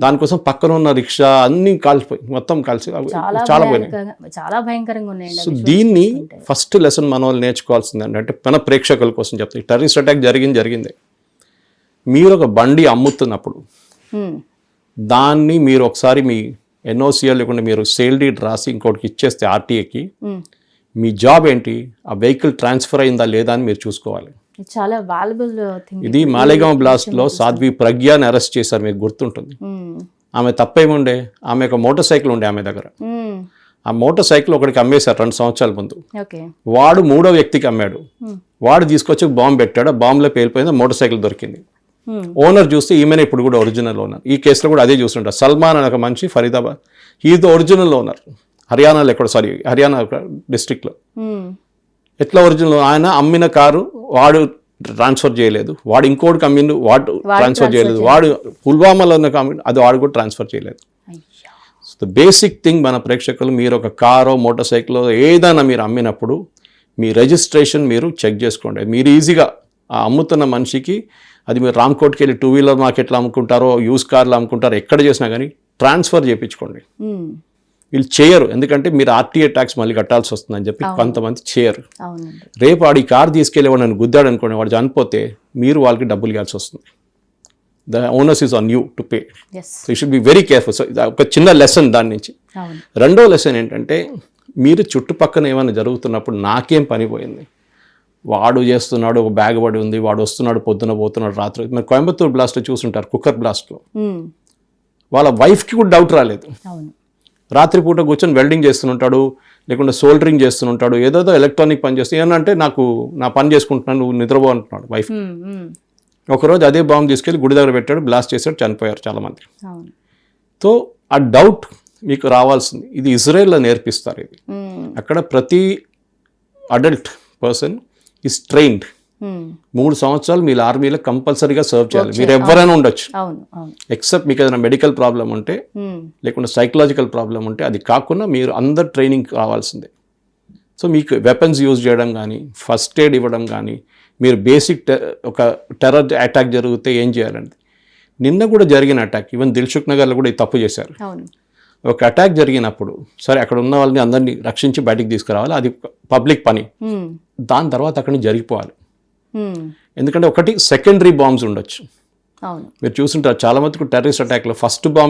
దానికోసం పక్కన ఉన్న రిక్షా అన్ని కాల్చిపోయి మొత్తం కలిసి చాలా పోయినాయి. చాలా భయంకరంగా ఉన్నాయండి. సో దీన్ని ఫస్ట్ లెసన్ మన వాళ్ళు నేర్చుకోవాల్సింది అంటే మన ప్రేక్షకుల కోసం చెప్తాయి. టెర్రరిస్ట్ అటాక్ జరిగింది. మీరు ఒక బండి అమ్ముతున్నప్పుడు దాన్ని మీరు ఒకసారి మీ ఎన్ఓసిఆర్ లేకుండా మీరు సేల్ డీడ్ రాసి ఇంకోటికి ఇచ్చేస్తే ఆర్టీఏకి, మీ జాబ్ ఏంటి, ఆ వెహికల్ ట్రాన్స్ఫర్ అయిందా లేదా అని మీరు చూసుకోవాలి. చాలా వాల్యుబుల్ థింగ్. ఇది మాలేగాం బ్లాస్ట్ లో సాధ్వి ప్రజ్ఞాని అరెస్ట్ చేశారు, మీకు గుర్తుంటుంది. ఆమె తప్పేముండే, ఆమె ఒక మోటార్ సైకిల్ ఉండే ఆమె దగ్గర. ఆ మోటార్ సైకిల్ ఒకటికి అమ్మేశారు 2 సంవత్సరాల ముందు. వాడు 3వ వ్యక్తికి అమ్మాడు. వాడు తీసుకొచ్చి బాంబు పెట్టాడు, ఆ బాంబులో పేలిపోయింది, మోటార్ సైకిల్ దొరికింది. ఓనర్ చూస్తే ఈమెనే ఇప్పుడు కూడా ఒరిజినల్ ఓనర్. ఈ కేసులో కూడా అదే చూస్తుంటారు. సల్మాన్ అనే ఒక మనిషి Faridabad, is the original owner. హర్యానాలో హర్యానా డిస్ట్రిక్ట్లో. ఎట్లా ఒరిజినల్? ఆయన అమ్మిన కారు వాడు ట్రాన్స్ఫర్ చేయలేదు, వాడు ఇంకోటికి అమ్మిండు, వాడు ట్రాన్స్ఫర్ చేయలేదు, వాడు పుల్వామాలో ఉన్న అది వాడు కూడా ట్రాన్స్ఫర్ చేయలేదు. ద బేసిక్ థింగ్ మన ప్రేక్షకులు, మీరు ఒక కారో మోటార్ సైకిల్ ఏదైనా మీరు అమ్మినప్పుడు మీ రిజిస్ట్రేషన్ మీరు చెక్ చేసుకోండి. మీరు ఈజీగా ఆ అమ్ముతున్న మనిషికి, అది మీరు రామ్కోట్కి వెళ్ళి 2 వీలర్ మార్కెట్లో అమ్ముకుంటారో యూస్ కార్లు అమ్ముకుంటారో ఎక్కడ చేసినా కానీ ట్రాన్స్ఫర్ చేయించుకోండి. వీళ్ళు చేయరు, ఎందుకంటే మీరు ఆర్టీఏ ట్యాక్స్ మళ్ళీ కట్టాల్సి వస్తుందని చెప్పి కొంతమంది చేయరు. రేపు వాడు ఈ కార్ తీసుకెళ్ళి వాడు నన్ను గుద్దాడు అనుకోండి, వాడు చనిపోతే మీరు వాళ్ళకి డబ్బులు ఇవ్వాల్సి వస్తుంది. The owners is on you to pay. So you should be very careful. So ఒక చిన్న లెసన్ దాని నుంచి. రెండో లెసన్ ఏంటంటే, మీరు చుట్టుపక్కల ఏమైనా జరుగుతున్నప్పుడు నాకేం పని పోయింది, వాడు చేస్తున్నాడు, ఒక బ్యాగ్ పడి ఉంది, వాడు వస్తున్నాడు, పొద్దున పోతున్నాడు, రాత్రి. మీరు కోయంబత్తూర్ బ్లాస్ట్లో చూసుంటారు, కుక్కర్ బ్లాస్ట్లో వాళ్ళ వైఫ్కి కూడా డౌట్ రాలేదు. రాత్రిపూట కూర్చొని వెల్డింగ్ చేస్తుంటాడు, లేకుంటే సోల్డరింగ్ చేస్తుంటాడు, ఏదోదో ఎలక్ట్రానిక్ పని చేస్తూ, ఏమంటే నాకు నా పని చేసుకుంటున్నాను, నువ్వు నిద్రపో అంటున్నాడు వైఫ్. ఒకరోజు అదే బాంబు తీసుకెళ్ళి గుడి దగ్గర పెట్టాడు, బ్లాస్ట్ చేశాడు, చనిపోయారు చాలామంది. సో ఆ డౌట్ మీకు రావాల్సింది. ఇది ఇజ్రాయెల్లో నేర్పిస్తారు. ఇది అక్కడ ప్రతి అడల్ట్ పర్సన్ ఈజ్ ట్రైన్డ్. 3 సంవత్సరాలు మీరు ఆర్మీలో కంపల్సరీగా సర్వ్ చేయాలి. మీరు ఎవరైనా ఉండొచ్చు, ఎక్సెప్ట్ మీకు ఏదైనా మెడికల్ ప్రాబ్లం ఉంటే, లేకుంటే సైకలాజికల్ ప్రాబ్లం ఉంటే, అది కాకుండా మీరు అందరు ట్రైనింగ్ కావాల్సిందే. సో మీకు వెపన్స్ యూజ్ చేయడం కానీ, ఫస్ట్ ఎయిడ్ ఇవ్వడం కానీ, మీరు బేసిక్ ఒక టెర్రర్ అటాక్ జరిగితే ఏం చేయాలండి. నిన్న కూడా జరిగిన అటాక్, ఈవెన్ దిల్సుఖ్ నగర్లో కూడా ఈ తప్పు చేశారు. ఒక అటాక్ జరిగినప్పుడు సరే అక్కడ ఉన్న వాళ్ళని అందరినీ రక్షించి బయటికి తీసుకురావాలి, అది పబ్లిక్ పని. దాని తర్వాత అక్కడి నుంచి జరిగిపోవాలి. ఎందుకంటే ఒకటి సెకండరీ బాంబ్స్ ఉండొచ్చు. మీరు చూస్తుంటారు చాలా మందికి టెర్రరిస్ట్ అటాక్లో ఫస్ట్ బాంబ్